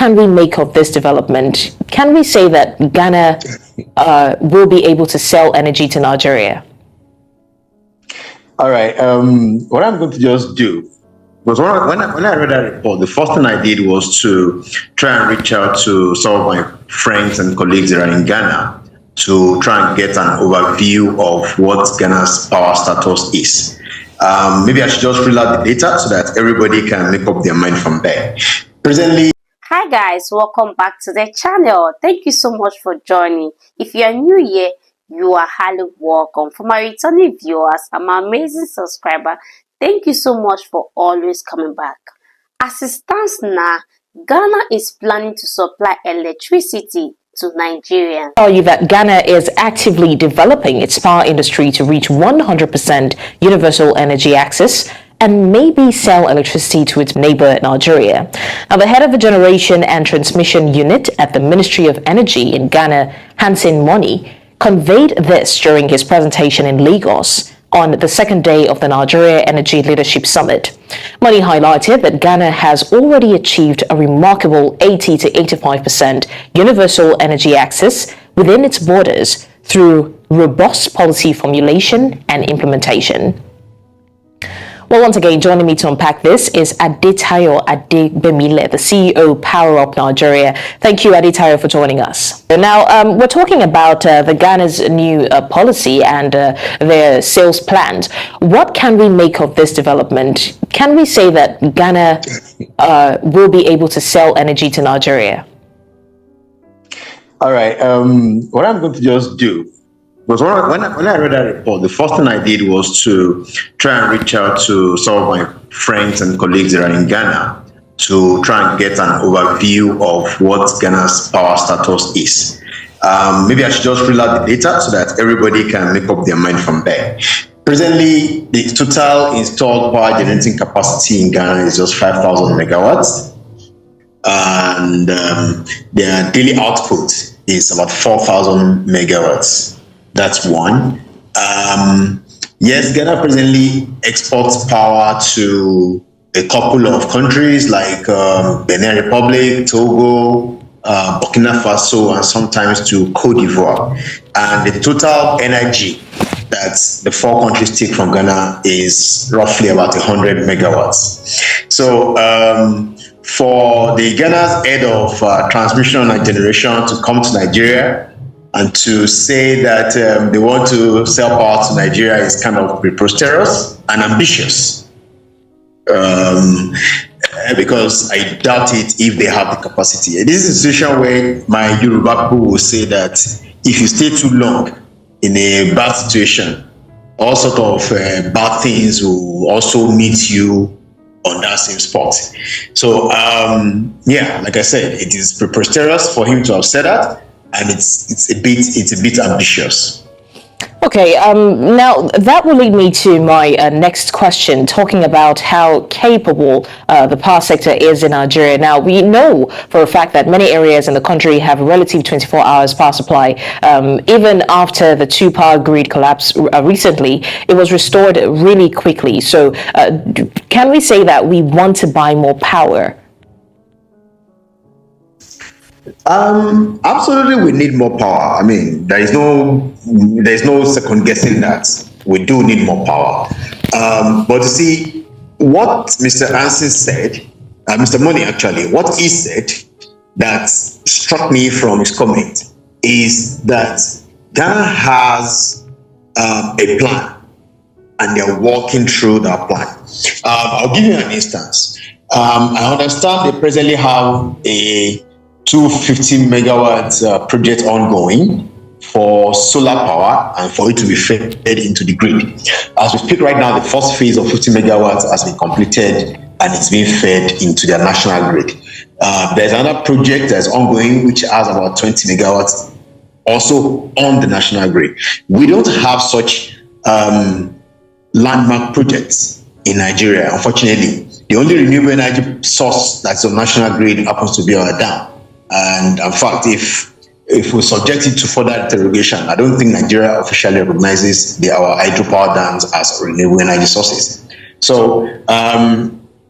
can we make of this development? Can we say that Ghana will be able to sell energy to Nigeria? All right. What I'm going to just do, because when I read that report, the first thing I did was to try and reach out to some of my friends and colleagues that are in Ghana to try and get an overview of what Ghana's power status is. Maybe I should just read out the data so that everybody can make up their mind from there. Presently. Hi guys, welcome back to the channel. Thank you so much for joining. If you are new here, you are highly welcome. For my returning viewers and my amazing subscriber, thank you so much for always coming back. As it stands now, Ghana is planning to supply electricity to Nigeria. Tell you that Ghana is actively developing its power industry to reach 100% universal energy access and maybe sell electricity to its neighbor Nigeria. Now, the head of the Generation and Transmission Unit at the Ministry of Energy in Ghana, Hansen Money, conveyed this during his presentation in Lagos on the second day of the Nigeria Energy Leadership Summit. Money highlighted that Ghana has already achieved a remarkable 80 to 85% universal energy access within its borders through robust policy formulation and implementation. Well, once again, joining me to unpack this is Adetayo Adebemile, the CEO, Power Up Nigeria. Thank you, Adetayo, for joining us. Now, we're talking about the Ghana's new policy and their sales plans. What can we make of this development? Can we say that Ghana will be able to sell energy to Nigeria? All right. What I'm going to just do, because when I read that report, the first thing I did was to try and reach out to some of my friends and colleagues that are in Ghana to try and get an overview of what Ghana's power status is. Maybe I should just read out the data so that everybody can make up their mind from there. Presently, the total installed power generating capacity in Ghana is just 5,000 megawatts, and their daily output is about 4,000 megawatts. That's one. Yes, Ghana presently exports power to a couple of countries like Benin Republic, Togo, Burkina Faso, and sometimes to Cote d'Ivoire. And the total energy that the four countries take from Ghana is roughly about 100 megawatts. So for the Ghana's head of transmission and generation to come to Nigeria and to say that they want to sell power to Nigeria is kind of preposterous and ambitious, because I doubt it if they have the capacity. This is a situation where my Yoruba people will say that if you stay too long in a bad situation, all sort of bad things will also meet you on that same spot. So yeah, like I said, it is preposterous for him to have said that. And it's a bit ambitious. Okay, now that will lead me to my next question, talking about how capable the power sector is in Nigeria. Now, we know for a fact that many areas in the country have a relative 24 hours power supply. Even after the two power grid collapse recently, it was restored really quickly. So can we say that we want to buy more power? Absolutely, we need more power. I mean, there's no second guessing that we do need more power. But you see, what Mr. Hansen said, Mr. Money actually, what he said that struck me from his comment is that Ghana has a plan and they're working through that plan. I'll give you an instance. I understand they presently have a 250 megawatt project ongoing for solar power and for it to be fed into the grid. As we speak right now, the first phase of 50 megawatts has been completed and it's being fed into their national grid. There's another project that's ongoing which has about 20 megawatts also on the national grid. We don't have such landmark projects in Nigeria, unfortunately. The only renewable energy source that's on national grid happens to be our dam. And in fact, if we subject it to further interrogation, I don't think Nigeria officially recognizes our hydropower dams as renewable energy sources. So,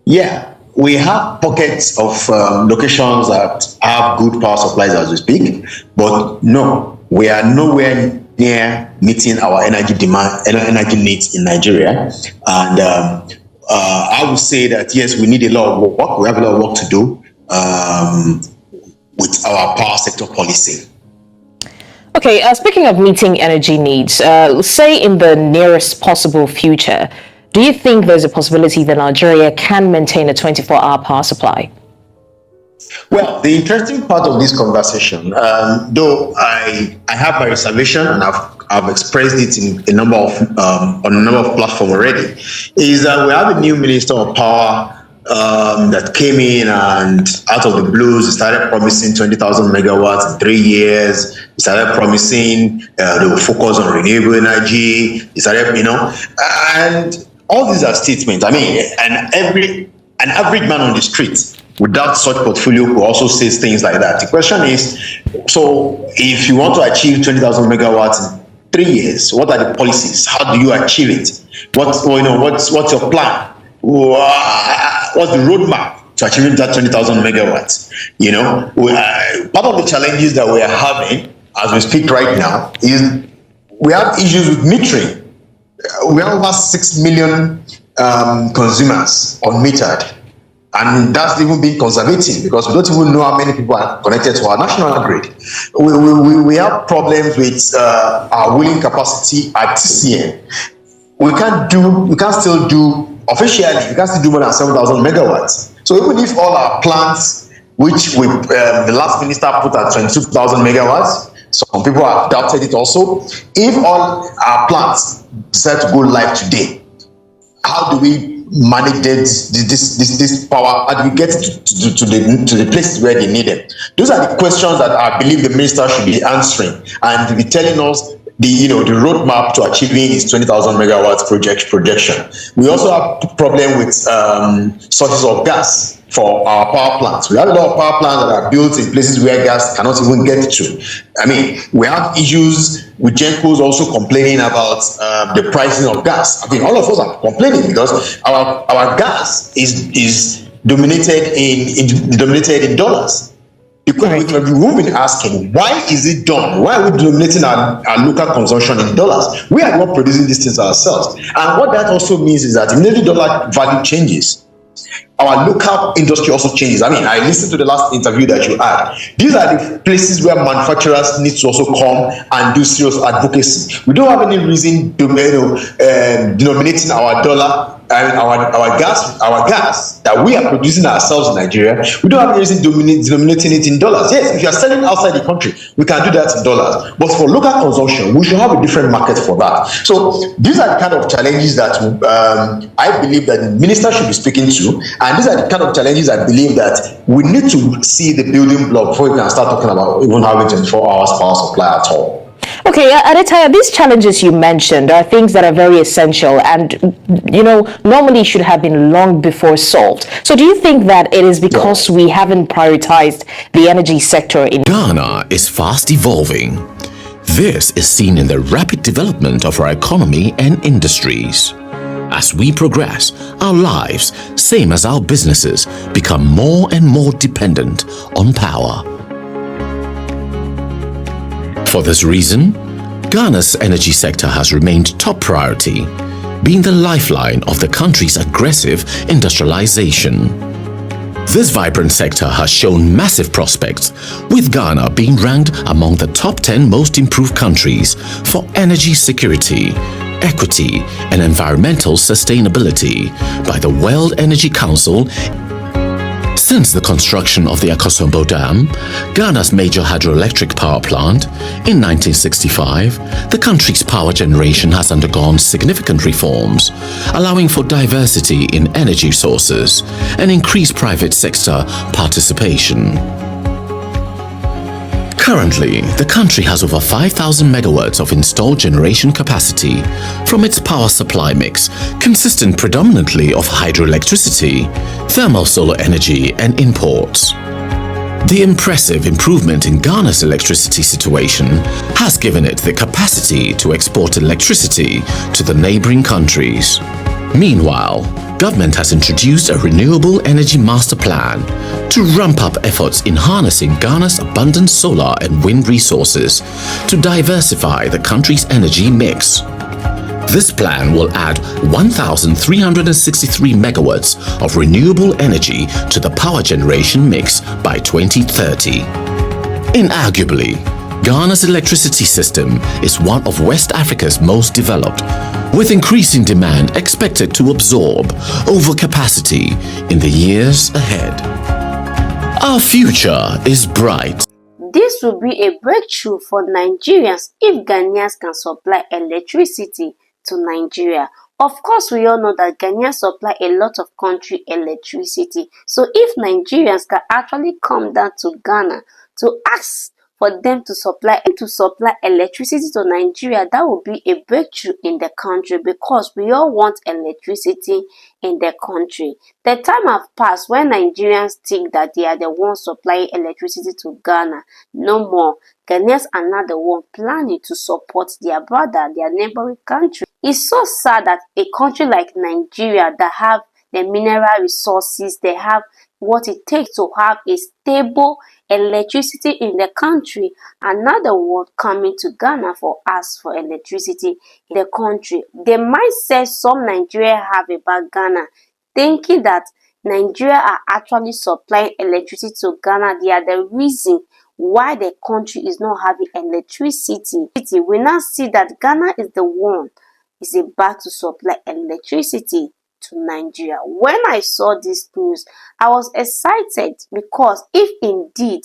yeah, we have pockets of locations that have good power supplies as we speak, but no, we are nowhere near meeting our energy demand, energy needs in Nigeria. And I would say that yes, we need a lot of work. We have a lot of work to do with our power sector policy. Okay, speaking of meeting energy needs, say in the nearest possible future, do you think there's a possibility that Nigeria can maintain a 24-hour power supply? Well, the interesting part of this conversation, though I have my reservation and I've expressed it in a number of on a number of platforms already, is that we have a new Minister of Power that came in and out of the blues, he started promising 20,000 megawatts in 3 years. He started promising they will focus on renewable energy. He started, and all these are statements. I mean, an average man on the street without such portfolio who also says things like that. The question is, so if you want to achieve 20,000 megawatts in 3 years, what are the policies? How do you achieve it? What's your plan? What's the roadmap to achieving that 20,000 megawatts? Part of the challenges that we are having as we speak right now is we have issues with metering. We have over 6 million consumers unmetered. And that's even being conservative because we don't even know how many people are connected to our national grid. We have problems with our wheeling capacity at TCN. We can't still do more than 7,000 megawatts. So even if all our plants, which the last minister put at 22,000 megawatts, some people have doubted it also. If all our plants decide to go live today, how do we manage this power? How do we get to the places where they need it? Those are the questions that I believe the minister should be answering and to be telling us the roadmap to achieving his 20,000 megawatts projection. We also have problem with sources of gas for our power plants. We have a lot of power plants that are built in places where gas cannot even get to. I mean, we have issues with Gencos also complaining about the pricing of gas. I mean, all of us are complaining because our gas is dominated in dollars. Because we've been asking, why is it done? Why are we dominating our local consumption in dollars? We are not producing these things ourselves. And what that also means is that immediately dollar value changes, our local industry also changes. I mean, I listened to the last interview that you had. These are the places where manufacturers need to also come and do serious advocacy. We don't have any reason denominating our dollar and our gas that we are producing ourselves in Nigeria. We don't have any reason denominating it in dollars. Yes, if you are selling outside the country, we can do that in dollars. But for local consumption, we should have a different market for that. So these are the kind of challenges that I believe that the minister should be speaking to. And these are the kind of challenges I believe that we need to see the building block before we can start talking about even having 24 hours power supply at all. Okay, Adetaya, these challenges you mentioned are things that are very essential and, normally should have been long before solved. So do you think that it is because we haven't prioritized the energy sector in Ghana is fast evolving. This is seen in the rapid development of our economy and industries. As we progress, our lives, same as our businesses, become more and more dependent on power. For this reason, Ghana's energy sector has remained top priority, being the lifeline of the country's aggressive industrialization. This vibrant sector has shown massive prospects, with Ghana being ranked among the top 10 most improved countries for energy security, equity, and environmental sustainability by the World Energy Council. Since the construction of the Akosombo Dam, Ghana's major hydroelectric power plant, in 1965, the country's power generation has undergone significant reforms, allowing for diversity in energy sources and increased private sector participation. Currently, the country has over 5,000 megawatts of installed generation capacity from its power supply mix, consisting predominantly of hydroelectricity, thermal solar energy, and imports. The impressive improvement in Ghana's electricity situation has given it the capacity to export electricity to the neighboring countries. Meanwhile, government has introduced a renewable energy master plan to ramp up efforts in harnessing Ghana's abundant solar and wind resources to diversify the country's energy mix. This plan will add 1,363 megawatts of renewable energy to the power generation mix by 2030. Inarguably, Ghana's electricity system is one of West Africa's most developed, with increasing demand expected to absorb overcapacity in the years ahead. Our future is bright. This will be a breakthrough for Nigerians if Ghanaians can supply electricity to Nigeria. Of course, we all know that Ghanaians supply a lot of country electricity. So if Nigerians can actually come down to Ghana to ask for them to supply electricity to Nigeria, that would be a breakthrough in the country, because we all want electricity in the country. The time have passed when Nigerians think that they are the ones supplying electricity to Ghana. No more. Ghanaians are not the one planning to support their brother, their neighboring country. It's so sad that a country like Nigeria that have the mineral resources, they have what it takes to have a stable electricity in the country, another one coming to Ghana for us for electricity in the country. The mindset some Nigeria have about Ghana, thinking that Nigeria are actually supplying electricity to Ghana, they are the reason why the country is not having electricity. We now see that Ghana is the one is about to supply electricity to Nigeria. When I saw this news, I was excited, because if indeed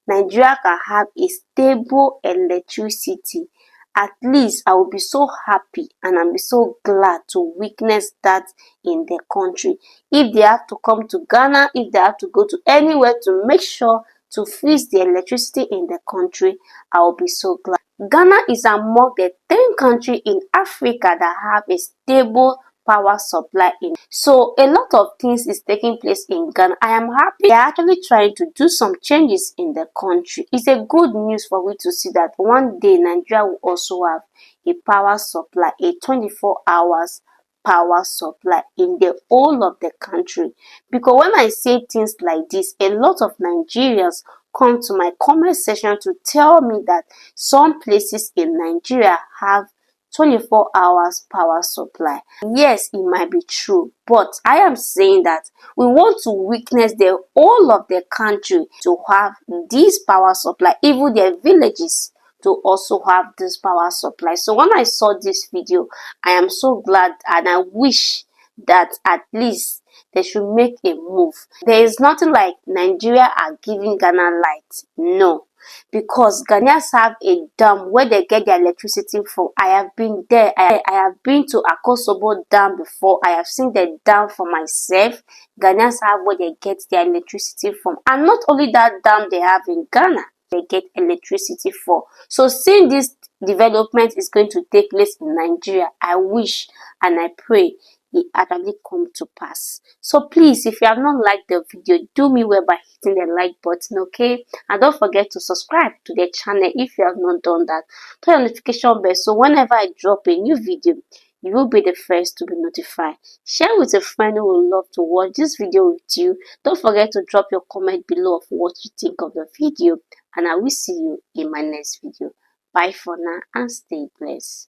Nigeria can have a stable electricity, at least I will be so happy and I'll be so glad to witness that in the country. If they have to come to Ghana, if they have to go to anywhere to make sure to freeze the electricity in the country, I will be so glad. Ghana is among the 10 countries in Africa that have a stable power supply in. So a lot of things is taking place in Ghana. I am happy they're actually trying to do some changes in the country. It's a good news for we to see that one day Nigeria will also have a power supply, a 24 hours power supply in the whole of the country. Because when I say things like this, a lot of Nigerians come to my comment section to tell me that some places in Nigeria have 24 hours power supply. Yes, it might be true, but I am saying that we want to witness the whole of the country to have this power supply, even their villages to also have this power supply. So when I saw this video, I am so glad, and I wish that at least they should make a move. There is nothing like Nigeria are giving Ghana light. No. Because Ghanaians have a dam where they get their electricity from. I have been there. I have been to Akosobo Dam before. I have seen the dam for myself. Ghanaians have where they get their electricity from. And not only that dam they have in Ghana, they get electricity for. So seeing this development is going to take place in Nigeria, I wish and I pray it actually come to pass. So please, if you have not liked the video, do me well by hitting the like button, okay? And don't forget to subscribe to the channel if you have not done that. Turn on the notification bell so whenever I drop a new video, you will be the first to be notified. Share with a friend who would love to watch this video with you. Don't forget to drop your comment below of what you think of the video, and I will see you in my next video. Bye for now and stay blessed.